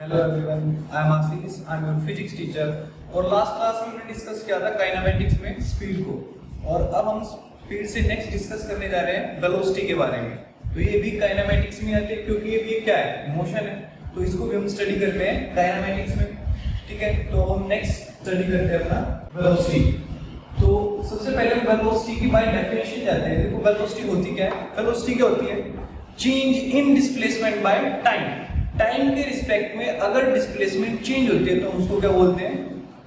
Hello everyone, I am Ashish, I am your physics teacher. और last class में हमने discuss किया था काइनेमेटिक्स में स्पीड को, और अब हम स्पीड से नेक्स्ट डिस्कस करने जा रहे हैं वेलोसिटी के बारे में। तो ये भी काइनेमेटिक्स में आते हैं क्योंकि ये भी क्या है, मोशन है, तो इसको भी हम स्टडी करते हैं काइनेमेटिक्स में। ठीक है, तो हम नेक्स्ट स्टडी करते हैं अपना वेलोसिटी। तो सबसे पहले हम वेलोसिटी की बाय डेफिनेशन जाते हैं। देखो वेलोसिटी होती क्या है? वेलोसिटी क्या होती है? Change in displacement by time. Time के रिस्पेक्ट में अगर डिस्प्लेसमेंट चेंज होती है तो उसको क्या बोलते हैं?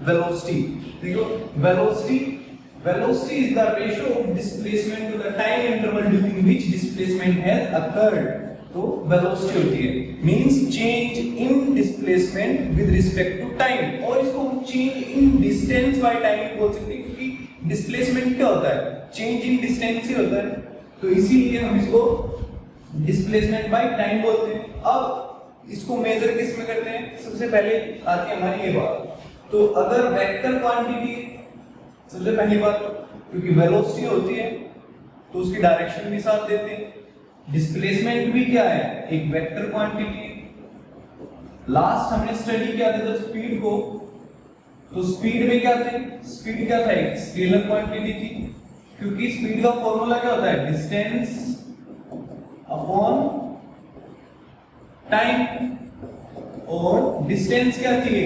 वेलोसिटी। देखो velocity is the ratio of displacement to the time interval during which displacement has occurred. तो वेलोसिटी होती है means change in displacement with respect to time, और इसको हम change in distance by time बोल सकते हैं क्योंकि डिस्प्लेसमेंट क्या होता है? चेंज इन डिस्टेंस ही होता है, तो इसीलिए हम इसको डिस्प्लेसमेंट बाय टाइम बोलते हैं। अब इसको मेजर किस में करते हैं? सबसे पहले आती है हमारी ये बात। तो अगर वेक्टर क्वांटिटी, सबसे पहली बात, क्योंकि वेलोसिटी होती है तो उसकी डायरेक्शन भी साथ देते हैं। डिस्प्लेसमेंट भी क्या है? एक वेक्टर क्वांटिटी। लास्ट हमने स्टडी किया था जब स्पीड को, तो स्पीड में क्या थे? स्पीड क्या था? एक स्केलर क्वांटिटी थी, क्योंकि स्पीड का फॉर्मूला क्या होता है? डिस्टेंस अपॉन टाइम, और डिस्टेंस क्या थी?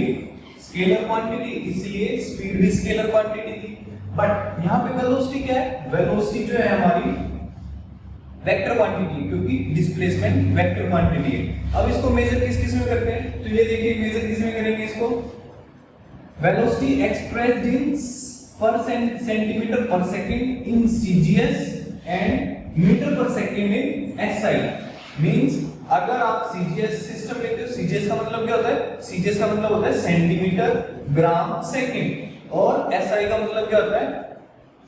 स्केलर क्वांटिटी, इसलिए स्पीड भी स्केलर क्वांटिटी थी। बट यहां पे वेलोसिटी क्या है? वेलोसिटी जो है हमारी वेक्टर क्वांटिटी, क्योंकि डिस्प्लेसमेंट वेक्टर क्वांटिटी है। अब इसको मेजर किस में करते हैं? तो ये देखिए मेजर किस में करेंगे इसको? वेलोसिटी एक्सप्रेस्ड इन पर centimetre per second in CGS and metre per second in SI. Means अगर आप सीजीएस सिस्टम लेते हो, सीजीएस का मतलब क्या होता है? सीजीएस का मतलब होता है सेंटीमीटर ग्राम सेकंड, और एसआई का मतलब क्या होता है?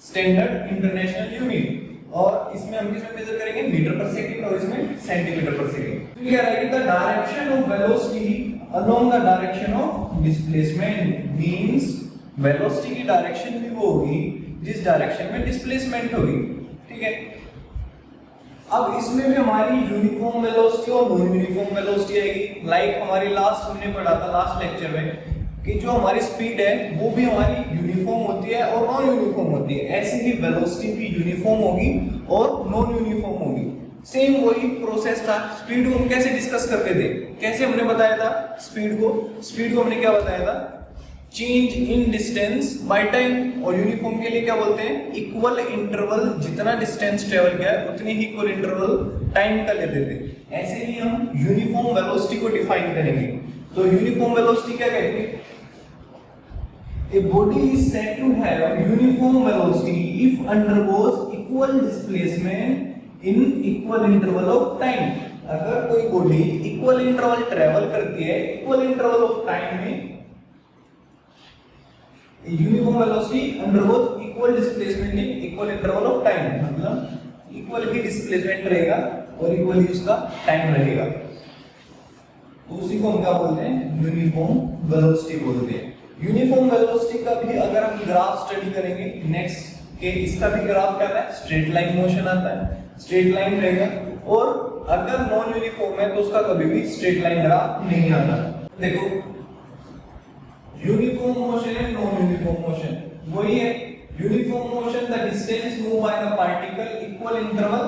Standard international unit. और इसमें हम किसमें मेजर करेंगे? मीटर पर सेकंड, और इसमें सेंटीमीटर पर सेकंड। तो क्या रहेगा? The direction of velocity along the direction of displacement means velocity की डायरेक्शन भी वो होगी जिस डायरेक्शन में डिस्प्लेसमेंट होगी। ठीक है, अब इसमें भी हमारी यूनिफॉर्म वेलोसिटी और नॉन यूनिफॉर्म वेलोसिटी आएगी। लाइक हमारी लास्ट हमने पढ़ा था लास्ट लेक्चर में कि जो हमारी स्पीड है वो भी हमारी यूनिफॉर्म होती है और नॉन यूनिफॉर्म होती है। ऐसे ही वेलोसिटी भी यूनिफॉर्म होगी और नॉन यूनिफॉर्म होगी। सेम वही प्रोसेस था। स्पीड को हम कैसे डिस्कस करते थे? कैसे हमने बताया था स्पीड को हमने क्या बताया था? Change in distance by time. और यूनिफॉर्म के लिए क्या बोलते हैं? इक्वल इंटरवल, जितना डिस्टेंस ट्रेवल किया है उतनी ही इक्वल इंटरवल टाइम का लेते थे। ऐसे ही हम यूनिफॉर्म वेलोसिटी को डिफाइन करेंगे। तो यूनिफॉर्म वेलोसिटी क्या कहेंगे? A body is said to have uniform velocity if undergoes equal displacement in equal interval of time। अगर कोई बॉडी इक्वल इंटरवल ट्रेवल करती है इक्वल इंटरवल ऑफ टाइम में, uniform velocity undergoes equal displacement in equal interval of time, मतलब equal ही displacement रहेगा और equal ही उसका time रहेगा। तो उसी को हम क्या बोलते हैं? यूनिफॉर्म वेलोसिटी बोलते हैं। यूनिफॉर्म वेलोसिटी का भी अगर हम ग्राफ स्टडी करेंगे नेक्स्ट के, इसका भी ग्राफ क्या है? स्ट्रेट लाइन मोशन आता है, स्ट्रेट लाइन रहेगा। और अगर नॉन यूनिफॉर्म है तो उसका कभी भी स्ट्रेट लाइन ग्राफ नहीं आता। देखो यूनिफॉर्म मोशन है, नॉन यूनिफॉर्म मोशन वही है। Uniform motion the distance move by the particle equal interval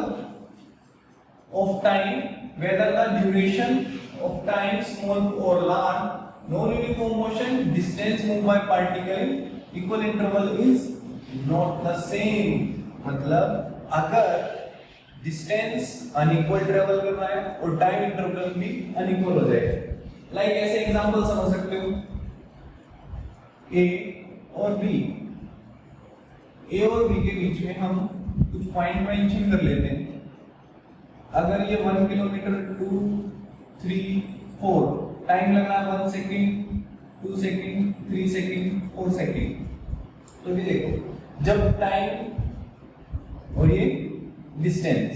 of time whether the duration of time small or large। Non-uniform motion distance moved by particle in equal interval is not the same। मतलब अगर distance unequal travel कर रहा है और time interval भी unequal हो जाएगा। Like ऐसे एग्जांपल समझ सकते हो, ए और बी के बीच में हम कुछ पॉइंट मेंशन कर लेते हैं। अगर ये 1 किलोमीटर 2 3 4 टाइम लग रहा है 1 सेकंड 2 सेकंड 3 सेकंड 4 सेकंड। तो ये देखो जब टाइम और ये डिस्टेंस,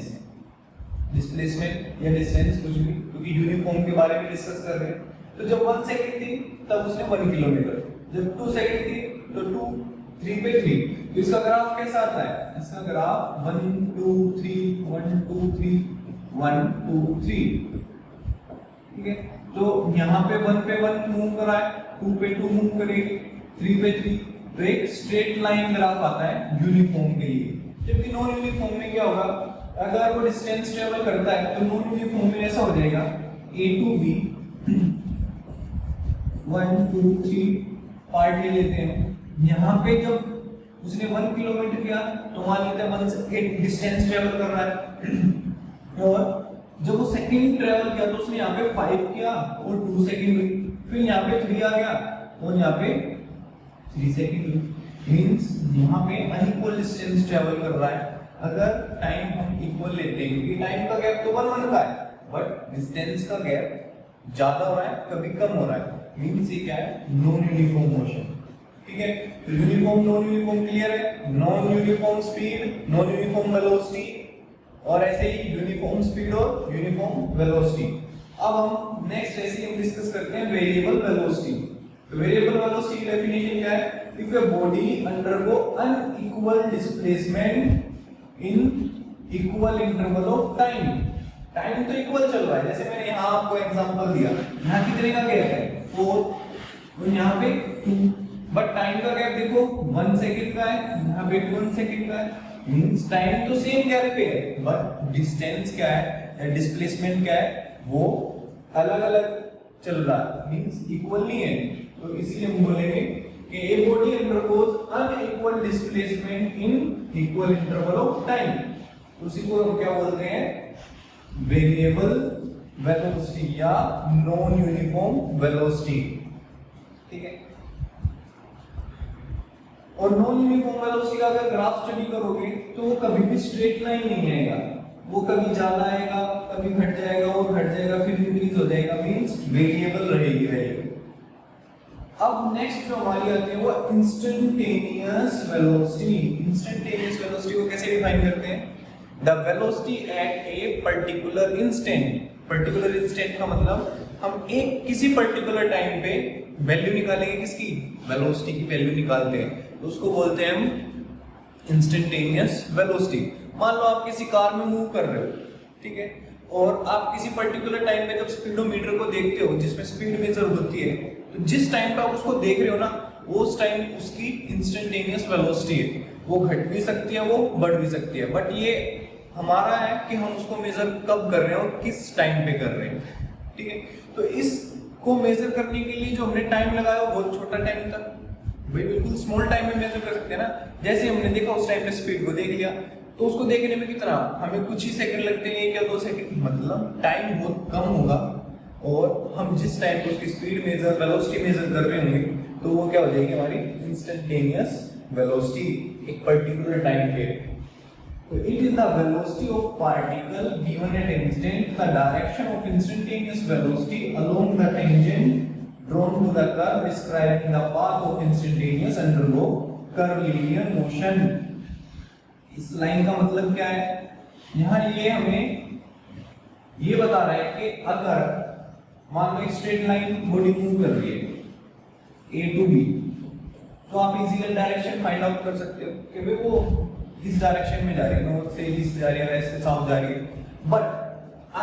डिस्प्लेसमेंट या डिस्टेंस कुछ भी, क्योंकि यूनिफॉर्म के बारे में डिस्कस कर रहे हैं। तो जब 1 सेकंड थी तब उसने 1 किलोमीटर, जब 2 सेकंड थी तो 2 3 पे 3। तो इसका ग्राफ कैसा आता है? इसका ग्राफ 1 2 3 1 2 3 1 2 3। ठीक है, तो यहाँ पे 1 पे 1 मूव कर रहा है, 2 पे 2 मूव करेगी, 3 पे 3, तो एक स्ट्रेट लाइन ग्राफ आता है यूनिफॉर्म के लिए। जबकि नॉन यूनिफॉर्म में क्या होगा, अगर वो डिस्टेंस ट्रेवल करता है तो नॉन यूनिफॉर्म में ऐसा हो जाएगा A to B 1 2 3 पार्ट ले लेते हैं। यहाँ पे जब उसने 1 किलोमीटर किया तो मान लेते हैं 1 से 8 डिस्टेंस ट्रेवल कर रहा है, और जब वो सेकंड ट्रेवल किया तो उसने यहाँ पे 5 किया और 2 सेकंड हुई, फिर यहाँ पे 3 आ गया और यहाँ पे 3 सेकंड हुई। मींस यहाँ पे अनइक्वल डिस्टेंस ट्रेवल कर रहा है। अगर टाइम हम इक्वल लेते हैं, क्योंकि टाइम का गैप तो 1 1 का है, बट डिस्टेंस का गैप ज्यादा हो रहा है, कभी कम हो रहा है, मींस ये क्या है, नॉन यूनिफॉर्म मोशन। ठीक है, तो यूनिफॉर्म नॉन यूनिफॉर्म क्लियर है। Non uniform speed, non uniform velocity, और ऐसे ही यूनिफॉर्म स्पीड और यूनिफॉर्म वेलोसिटी। अब हम नेक्स्ट ऐसे ही हम डिस्कस करते हैं वेरिएबल वेलोसिटी। तो वेरिएबल वेलोसिटी की डेफिनेशन क्या है, if a body undergo unequal displacement in equal interval of time. Time तो इक्वल चल रहा है, जैसे मैंने यहाँ आपको एग्जांपल दिया, यहाँ कितने का गैप है 4 और यहाँ पे 2, बट टाइम का गैप देखो 1 सेकंड का है, यहाँ पे 1 सेकंड का है, मींस टाइम तो सेम गैप पे है, बट डिस्टेंस क्या है, डिस्प्लेसमेंट क्या है, वो अलग अलग चल रहा है, मींस इक्वल नहीं है। तो इसीलिए हम बोलेंगे कि a body undergoes unequal displacement in equal interval of time, उसी को हम क्या बोलते हैं, वेरिएबल वेलोसिटी या नॉन यूनिफॉर्म वेलोसिटी। ठीक है, और नॉन यूनिफॉर्म वेलोसिटी का अगर ग्राफ स्टडी करोगे तो वो कभी भी स्ट्रेट लाइन नहीं आएगा, वो कभी ज्यादा आएगा, कभी घट जाएगा और घट जाएगा, फिर इंक्रीज हो जाएगा, मींस वेरिएबल रहेगी वैल्यू। अब नेक्स्ट जो हमारी आती है वो इंस्टेंटेनियस वेलोसिटी। इंस्टेंटेनियस वेलोसिटी को कैसे डिफाइन करते हैं, the velocity at a particular instant. Particular instant का मतलब हम एक किसी पर्टिकुलर टाइम पे वैल्यू निकालेंगे, किसकी, वेलोसिटी की वैल्यू निकालते हैं, तो उसको बोलते हैं हम इंस्टेंटेनियस वेलोसिटी। मान लो आप किसी कार में मूव कर रहे हो, ठीक है, और आप किसी पर्टिकुलर टाइम पे जब स्पीडोमीटर को देखते हो जिसमें स्पीड मेजर होती है, तो जिस टाइम पे आप उसको देख रहे हो ना, उस टाइम उसकी इंस्टेंटेनियस वेलोसिटी है। वो घट भी सकती है, वो बढ़ भी सकती है, बट ये हमारा है कि हम उसको मेजर कब कर रहे हैं और किस टाइम पे कर रहे हैं। ठीक है, तो इसको मेजर करने के लिए जो हमने टाइम लगाया वो बहुत छोटा टाइम था, भाई बिल्कुल स्मॉल टाइम में मेजर कर सकते हैं ना। जैसे हमने देखा उस टाइम पे स्पीड को देख लिया, तो उसको देखने में कितना, हमें कुछ ही सेकंड लगते हैं, 1 या 2 सेकंड, मतलब टाइम बहुत कम होगा, और हम जिस टाइम पे उसकी स्पीड मेजर वेलोसिटी मेजर कर रहे होंगे तो वो क्या हो जाएगी, हमारी इंस्टेंटेनियस वेलोसिटी एक पर्टिकुलर टाइम पे। तो it is the velocity of particle given at instant, the direction of instantaneous velocity along the tangent drawn to the curve describing the path of instantaneous undergo curvilinear motion। इस line का मतलब क्या है, यहाँ ये हमें ये बता रहा है कि अगर मान लो एक स्ट्रेट लाइन बॉडी मूव कर रही है A to B, तो आप इजीली डायरेक्शन फाइंड आउट कर सकते हो कि भाई वो इस डायरेक्शन में जा रही है, नॉर्थ से ईस्ट जा रही है, वेस्ट से साउथ जा रही है। बट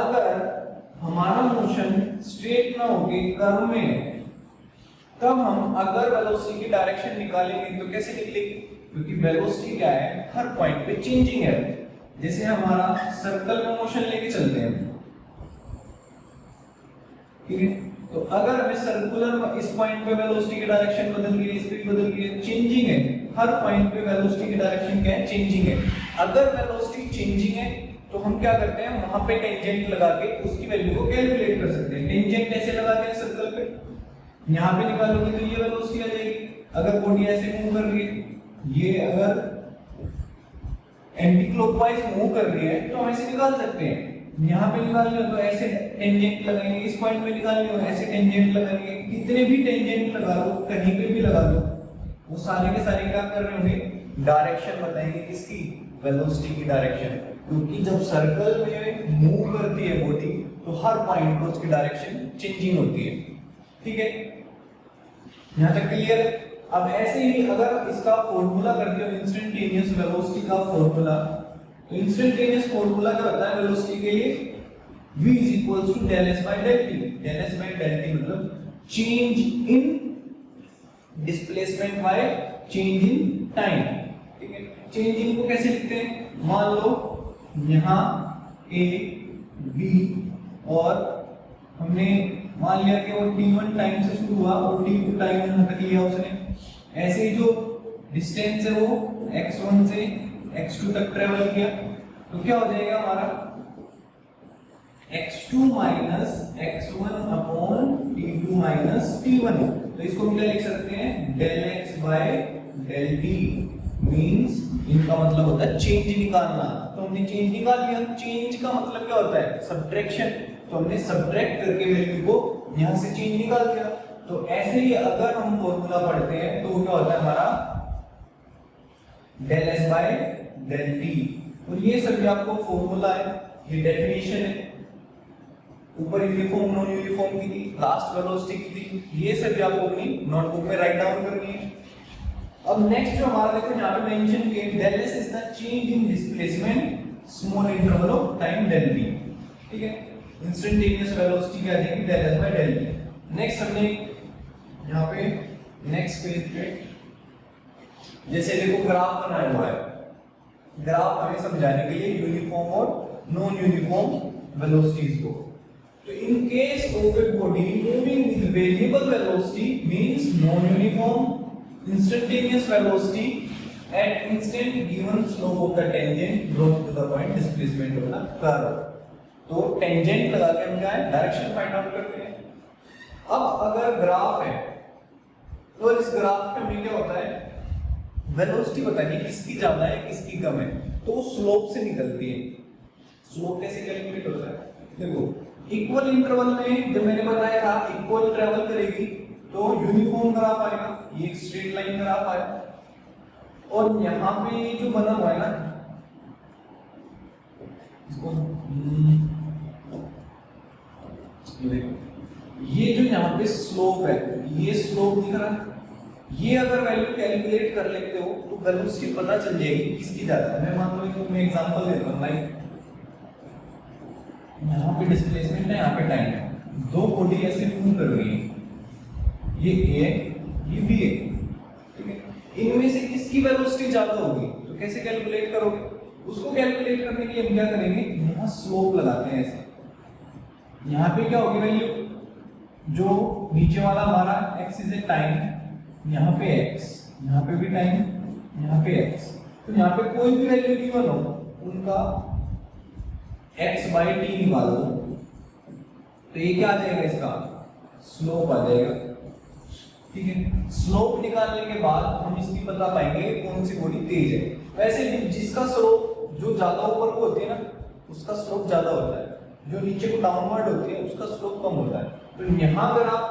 अगर हमारा मोशन स्ट्रेट ना होके कर्व में है, तब हम अगर वेलोसिटी की डायरेक्शन निकालेंगे तो कैसे निकलेगी, क्योंकि वेलोसिटी क्या है, हर पॉइंट पे चेंजिंग है। जैसे हमारा सर्कल में मोशन लेके चलते हैं, ठीक है, तो अगर हमें सर्कुलर इस पॉइंट पे वेलोसिटी की डायरेक्शन बदल गई, स्पीड बदल गई, चेंजिंग है, हर पॉइंट पे वेलोसिटी की डायरेक्शन क्या है, चेंजिंग है। अगर वेलोसिटी चेंजिंग है तो हम क्या करते हैं, वहां पे टेंजेंट लगा के उसकी वैल्यू को कैलकुलेट कर सकते हैं। टेंजेंट ऐसे लगाते हैं सर्कल पे, यहाँ पे निकालोगे तो ये वेलोसिटी आ जाएगी। अगर बॉडी ऐसे मूव कर रही है, ये अगर एंटी क्लॉकवाइज मूव कर रही है तो हम ऐसे निकाल सकते हैं। यहाँ पे निकालना तो ऐसे टेंजेंट लगाएंगे, इस पॉइंट पे निकालना हो ऐसे टेंजेंट लगाएंगे, कितने भी टेंजेंट लगा लो, कहीं पे भी लगा लो, वो सारे के सारे क्या कर रहे होंगे, डायरेक्शन बताएंगे, किसकी, वेलोसिटी की डायरेक्शन। क्योंकि जब सर्कल में मूव करती है बॉडी तो हर पॉइंट पर उसकी डायरेक्शन चेंजिंग होती है। ठीक है, यहाँ तक क्लियर है। अब ऐसे ही अगर इसका फॉर्मूला करते हो इंस्टेंटेनियस वेलोसिटी का फॉर्मूला, तो इंस्टेंटेनियस फॉर्मूला क्या होता है वेलोसिटी के लिए, v = del s by del t। del s by del t मतलब change in displacement by change in time. ठीक है, चेंज इन को कैसे लिखते हैं, मान लो यहाँ a b और हमने मान लिया कि वो t1 टाइम से शुरू हुआ और t2 टाइम यहाँ तक लिया उसने, ऐसे ही जो डिस्टेंस है वो x1 से x2 तक ट्रेवल किया, तो क्या हो जाएगा हमारा x2 minus x1 upon t2 minus t1। तो इसको हम क्या लिख सकते हैं, del x by del t means इनका मतलब होता है चेंज निकालना। तो हमने चेंज निकाल लिया, चेंज का मतलब क्या होता है, सब्ट्रैक्शन। तो हमने सब्ट्रैक्ट करके वैल्यू को यहां से चेंज निकाल दिया। तो ऐसे ही अगर हम फॉर्मूला पढ़ते हैं तो क्या होता है हमारा del s by del t। और ये सभी आपको फॉर्मूला है, ये डेफिनेशन है, ऊपर यूनिफॉर्म नॉन यूनिफॉर्म की थी, लास्ट वेलोसिटी की थी, ये सभी आपको अपनी नोटबुक में राइट डाउन करनी है। अब नेक्स्ट जो हमारा देखो यहाँ पे मेंशन किया del s is the change in displacement small interval of time del t। ठीक है, इंस्टेंटेनियस वेलोसिटी क्या आ जाएगी del s by del t। Next हमने यहाँ पे नेक्स्ट पेज पे जैसे देखो ग्राफ बनाया हुआ है, ग्राफ हमें समझाने के लिए यूनिफॉर्म और नॉन यूनिफॉर्म वेलोसिटीज को। तो in case of a body moving with variable velocity means non uniform instantaneous velocity at instant given slope of the tangent drop to the point displacement of the curve. तो tangent लगा के हम क्या है direction find out करते हैं। अब अगर ग्राफ है तो इस ग्राफ में क्या होता है, वेलोसिटी बतानी किसकी ज्यादा है किसकी कम है, तो स्लोप से निकलती है। स्लोप कैसे कैलकुलेट होता है, देखो इक्वल इंटरवल में जब मैंने बताया था इक्वल ट्रेवल करेगी तो यूनिफॉर्म ग्राफ आएगा, ये एक स्ट्रेट लाइन ग्राफ आएगा। और यहाँ पे जो बना हुआ है ना इसको ये देखो, ये जो यहाँ पे स्लोप है ये स्लोप दिख रहा है, ये अगर वैल्यू कैलकुलेट कर लेते हो तो वेलोसिटी पता चल जाएगी किसकी ज्यादा है। मैं मान लो एक मैं एग्जांपल देता हूं, लाइक यहाँ पे डिस्प्लेसमेंट है, यहाँ पे टाइम है, दो बॉडी ऐसे मूव कर रही है, ये A है ये B है, ठीक है, इनमें से किसकी वेलोसिटी ज्यादा होगी तो कैसे कैलकुलेट करोगे, उसको कैलकुलेट करने के लिए हम क्या करेंगे, यहाँ स्लोप लगाते हैं ऐसे। यहाँ पे क्या होगी वैल्यू, जो नीचे वाला हमारा x इज ए टाइम, यहाँ पे x, यहाँ पे भी टाइम, यहाँ पे x, तो यहाँ पे कोई भी वैल्यू गिवन हो उनका x by t निकाल दो, तो ये क्या आ जाएगा, इसका स्लोप आ जाएगा। ठीक है, स्लोप निकालने के बाद हम इसकी बता पाएंगे कौन सी बॉडी तेज है। वैसे जिसका स्लोप जो ज्यादा ऊपर को होती है ना उसका स्लोप ज्यादा होता है, जो नीचे को डाउनवर्ड होती है उसका स्लोप कम होता है। तो यहाँ अगर आप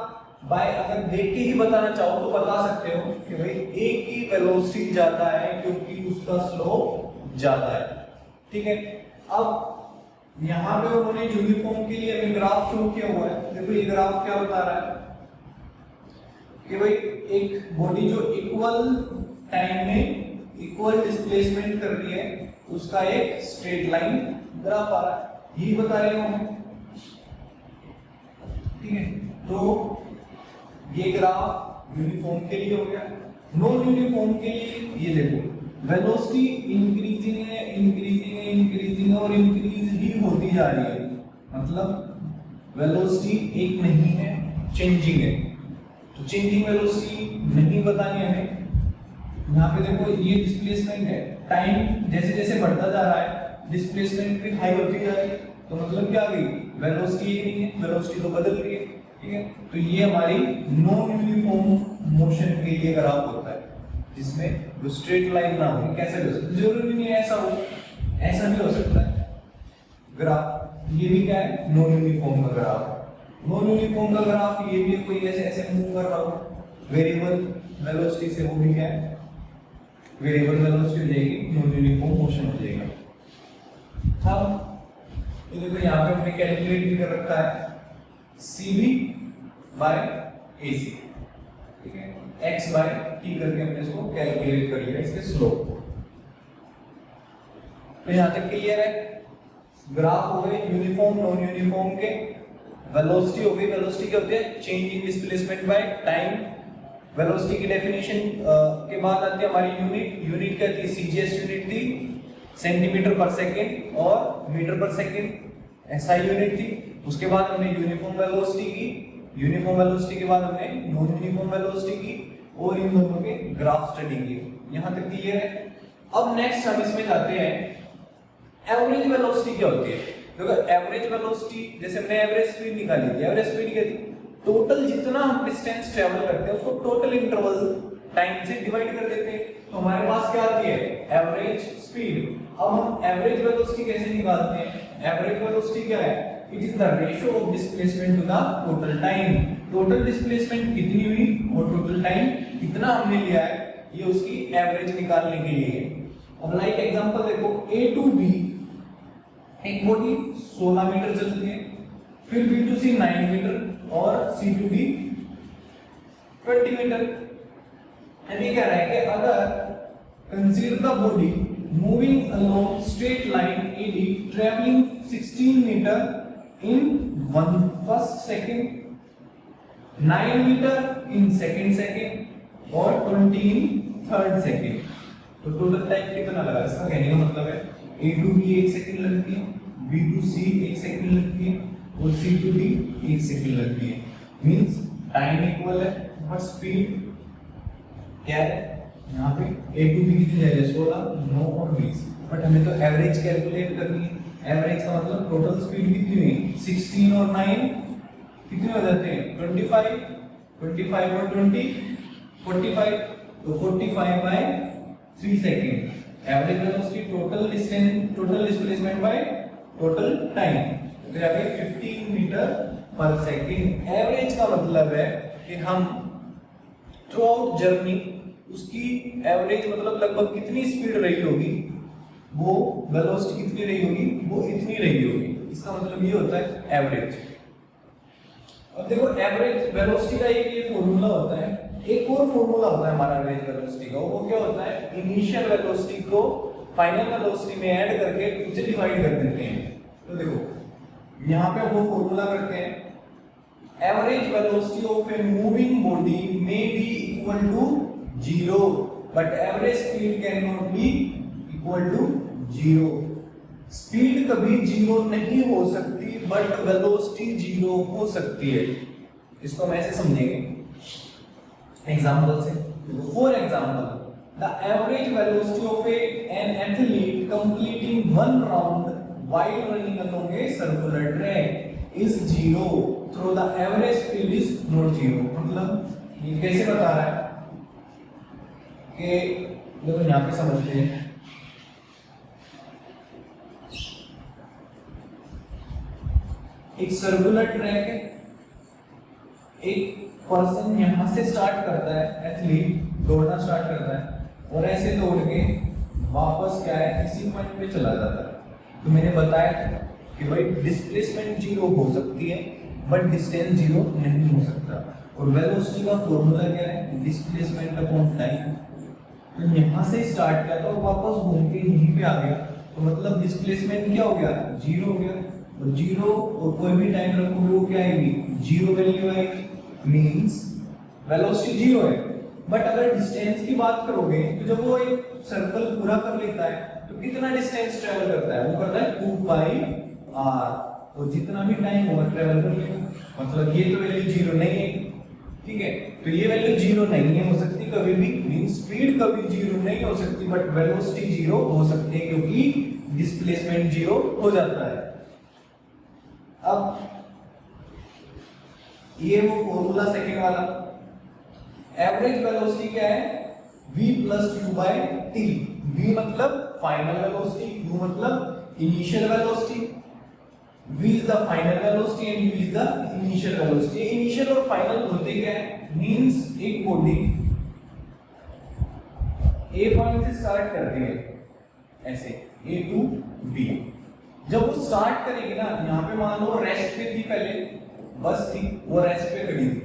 बाय अगर देख के ही बताना चाहो तो बता सकते हो कि भाई A की वेलोसिटी ज्यादा है क्योंकि उसका स्लोप ज्यादा है। ठीक है, अब यहाँ पे उन्होंने यूनिफॉर्म के लिए हमें ग्राफ शो किया हुआ है। देखो ये ग्राफ क्या बता रहा है कि भाई एक बॉडी जो इक्वल टाइम में इक्वल डिस्प्लेसमेंट कर रही है उसका एक स्ट्रेट लाइन ग्राफ आ रहा है, यही बता रहे हो हमें। ठीक है, तो ये ग्राफ यूनिफॉर्म के लिए हो गया। नॉन यूनिफॉर्म के लिए ये देखो वेलोसिटी इंक्रीजिंग है इंक्रीजिंग है इंक्रीजिंग है और इंक्रीज ही होती जा रही है, मतलब वेलोसिटी एक नहीं है, चेंजिंग है। तो चेंजिंग वेलोसिटी नहीं बतानी हमें। यहाँ पे देखो ये डिस्प्लेसमेंट है, टाइम जैसे जैसे बढ़ता जा रहा है डिस्प्लेसमेंट भी हाई होती जा रही है, तो मतलब क्या आ गई, वेलोसिटी एक नहीं है, वेलोसिटी तो बदल रही है। ठीक है, तो ये हमारी नॉन यूनिफॉर्म मोशन के लिए ग्राफ होता है जिसमें जो स्ट्रेट लाइन ना हो, कैसे भी हो सकता है, जरूरी नहीं है ऐसा हो, ऐसा भी हो सकता है ग्राफ। ये भी क्या है, नॉन यूनिफॉर्म का ग्राफ। नॉन यूनिफॉर्म का ग्राफ ये भी कोई ऐसे ऐसे मूव कर रहा हो वेरिएबल वेलोसिटी से, वो भी क्या है वेरिएबल वेलोसिटी हो जाएगी, नॉन यूनिफॉर्म मोशन हो जाएगा। अब ये देखो यहाँ पे हमने कैलकुलेट भी कर रखा है CV बाय AC। ठीक है, x बाय t करके हमने इसको कैलकुलेट कर लिया इसके स्लोप। तो यहाँ तक क्लियर है, ग्राफ हो गए यूनिफॉर्म नॉन यूनिफॉर्म के, वेलोसिटी हो गई, वेलोसिटी क्या होती है, change in displacement by time. Velocity की डेफिनेशन के बाद आती है हमारी यूनिट, यूनिट क्या थी, सीजीएस यूनिट थी, सेंटीमीटर पर सेकंड और metre per second SI unit थी। उसके बाद हमने यूनिफॉर्म वेलोसिटी की, यूनिफॉर्म वेलोसिटी के बाद हमने नॉन यूनिफॉर्म वेलोसिटी की और इन दोनों के ग्राफ स्टडी किए। यहां तक क्लियर है। अब नेक्स्ट हम इसमें जाते हैं एवरेज वेलोसिटी क्या होती है। देखो एवरेज वेलोसिटी, जैसे हमने एवरेज स्पीड निकाली थी, एवरेज स्पीड क्या थी, टोटल जितना हम डिस्टेंस ट्रेवल करते हैं उसको टोटल इंटरवल टाइम से डिवाइड कर देते हैं, तो हमारे पास क्या आती है, एवरेज स्पीड। अब हम एवरेज वेलोसिटी कैसे निकालते हैं, एवरेज वेलोसिटी क्या है, it is the ratio of displacement to the total time. Total displacement कितनी हुई और टोटल टाइम कितना हमने लिया है, ये उसकी एवरेज निकालने के लिए। अब लाइक एग्जांपल देखो, A टू B एक बॉडी 16 मीटर चलती है, फिर B टू C 9 मीटर और C टू D 20 मीटर। अभी कह रहा है कि अगर consider the body moving along straight line AD travelling 16 metre in 1 second, 9 metre in second और 20 इन थर्ड सेकंड, तो टोटल टाइम कितना लगा। इसका कहने का मतलब है A टू B 1 सेकंड लगती है, B टू C 1 सेकंड लगती है और C टू D 1 सेकंड लगती है। मींस टाइम इक्वल है बट स्पीड क्या है, यहाँ पे A टू B कितनी जा रही है, 16, 9 और 20, बट हमें तो एवरेज कैलकुलेट करनी है। एवरेज का मतलब टोटल स्पीड कितनी हुई, 16 और 9 कितने हो जाते हैं, 25, 25 और 20 45, तो 45 by 3 second. Average velocity total distance, total displacement by total time, तो यहाँ पे 15 मीटर पर सेकंड। एवरेज का मतलब है कि हम थ्रू आउट जर्नी उसकी एवरेज मतलब लगभग कितनी स्पीड रही होगी, वो वेलोसिटी कितनी रही होगी, वो इतनी रही होगी। इसका मतलब ये होता है एवरेज। अब देखो एवरेज वेलोसिटी का एक ये फॉर्मूला होता है, एक और फॉर्मूला होता है हमारा एवरेज वेलोसिटी का, वो क्या होता है, इनिशियल वेलोसिटी को फाइनल वेलोसिटी में ऐड करके उसे डिवाइड कर देते हैं। तो देखो यहाँ पे वो फॉर्मूला करते हैं, average velocity of a moving body may be equal to 0 but average speed can not be equal to 0। Speed कभी 0 नहीं हो सकती बट वेलोसिटी 0 हो सकती है। इसको हम ऐसे समझेंगे एग्जांपल से। For example, the average velocity of an athlete completing 1 round while running along a circular track is 0 through the average speed is not 0। मतलब ये कैसे बता रहा है कि देखो यहाँ पे समझते हैं, एक सर्कुलर ट्रैक है, एक पर्सन यहां से स्टार्ट करता है, एथलीट दौड़ना स्टार्ट करता है और ऐसे दौड़ के वापस क्या है इसी पॉइंट पे चला जाता है। तो मैंने बताया था कि भाई डिस्प्लेसमेंट 0 हो सकती है बट डिस्टेंस 0 नहीं हो सकता। और वेलोसिटी का फॉर्मूला क्या है, डिस्प्लेसमेंट अपॉन टाइम। तो यहां से स्टार्ट किया तो वापस घूम के यहीं पे आ गया, तो मतलब डिस्प्लेसमेंट क्या हो गया, 0 हो गया। और 0 और कोई भी टाइम रखोगे वो क्या आएगी, 0 वैल्यू आएगी, मींस वेलोसिटी 0 है। बट अगर डिस्टेंस की बात करोगे तो जब वो एक सर्कल पूरा कर लेता है तो कितना डिस्टेंस ट्रेवल करता है, वो करता है 2 पाई r, और जितना भी टाइम होगा ट्रेवल कर लेगा। मतलब ये तो वैल्यू 0 नहीं है, ठीक है, तो ये वैल्यू 0 नहीं है हो सकती कभी भी, मींस स्पीड कभी 0 नहीं हो सकती बट वेलोसिटी 0 हो सकती है क्योंकि डिस्प्लेसमेंट 0 हो जाता है। अब ये वो फॉर्मूला सेकंड वाला, एवरेज वेलोसिटी क्या है, v plus u by t। v मतलब फाइनल वेलोसिटी, u मतलब initial velocity. v is the final velocity and u is the initial velocity. Initial और फाइनल होते क्या है, मींस एक बॉडी a पॉइंट से स्टार्ट करती है ऐसे a टू b, जब वो स्टार्ट करेगी ना, यहाँ पे मान लो रेस्ट पे थी, पहले बस थी वो रेस्ट पे खड़ी थी,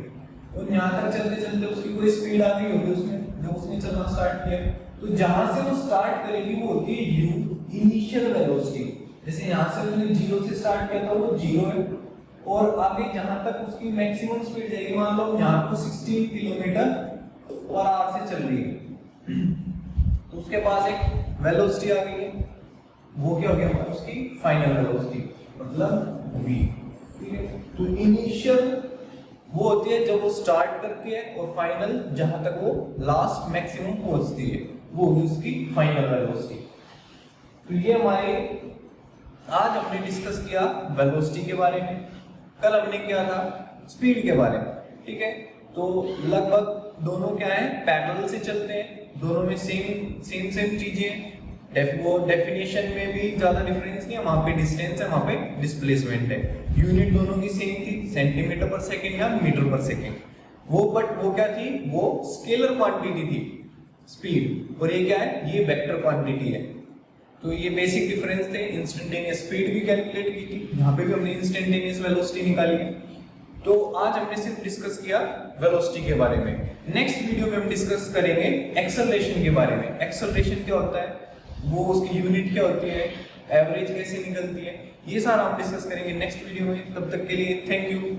तो यहाँ तक चलते चलते उसकी कोई स्पीड आ गई होगी उसमें, जब उसने चलना स्टार्ट किया, तो जहां से वो स्टार्ट करेगी वो होती है u, इनिशियल वेलोसिटी। जैसे यहाँ से उसने 0 से स्टार्ट किया था वो 0 है, और आगे जहां तक उसकी मैक्सिमम स्पीड जाएगी, मान लो यहाँ को 60 किलोमीटर पर आवर से चल रही है, तो उसके पास एक वेलोसिटी आ गई है, वो क्या हो गया हमारा उसकी फाइनल वेलोसिटी, मतलब v। ठीक है, तो इनिशियल वो होती है जब वो स्टार्ट करती है, और फाइनल जहां तक वो लास्ट मैक्सिमम पहुंचती है, वो होगी उसकी फाइनल वेलोसिटी। तो ये हमारे आज हमने डिस्कस किया वेलोसिटी के बारे में, कल हमने किया था स्पीड के बारे में। ठीक है, तो लगभग दोनों क्या है, पैरेलल से चलते हैं, दोनों में सेम चीजें, वो डेफिनेशन में भी ज्यादा डिफरेंस नहीं है, वहां पे डिस्टेंस है, वहां पे डिस्प्लेसमेंट है। यूनिट दोनों की सेम थी, सेंटीमीटर पर सेकेंड या मीटर पर सेकेंड। बट वो क्या थी, वो स्केलर क्वांटिटी थी स्पीड, और ये क्या है, ये वेक्टर क्वांटिटी है। तो ये बेसिक डिफरेंस थे। इंस्टेंटेनियस स्पीड भी कैलकुलेट की थी, यहाँ पे भी हमने इंस्टेंटेनियस वेलोसिटी निकाली है। तो आज हमने सिर्फ डिस्कस किया वेलोसिटी के बारे में। नेक्स्ट वीडियो में हम डिस्कस करेंगे एक्सेलरेशन के बारे में। एक्सेलरेशन क्या होता है, वो उसकी यूनिट क्या होती है, एवरेज कैसे निकलती है, ये सारा हम डिस्कस करेंगे नेक्स्ट वीडियो में। तब तक के लिए थैंक यू।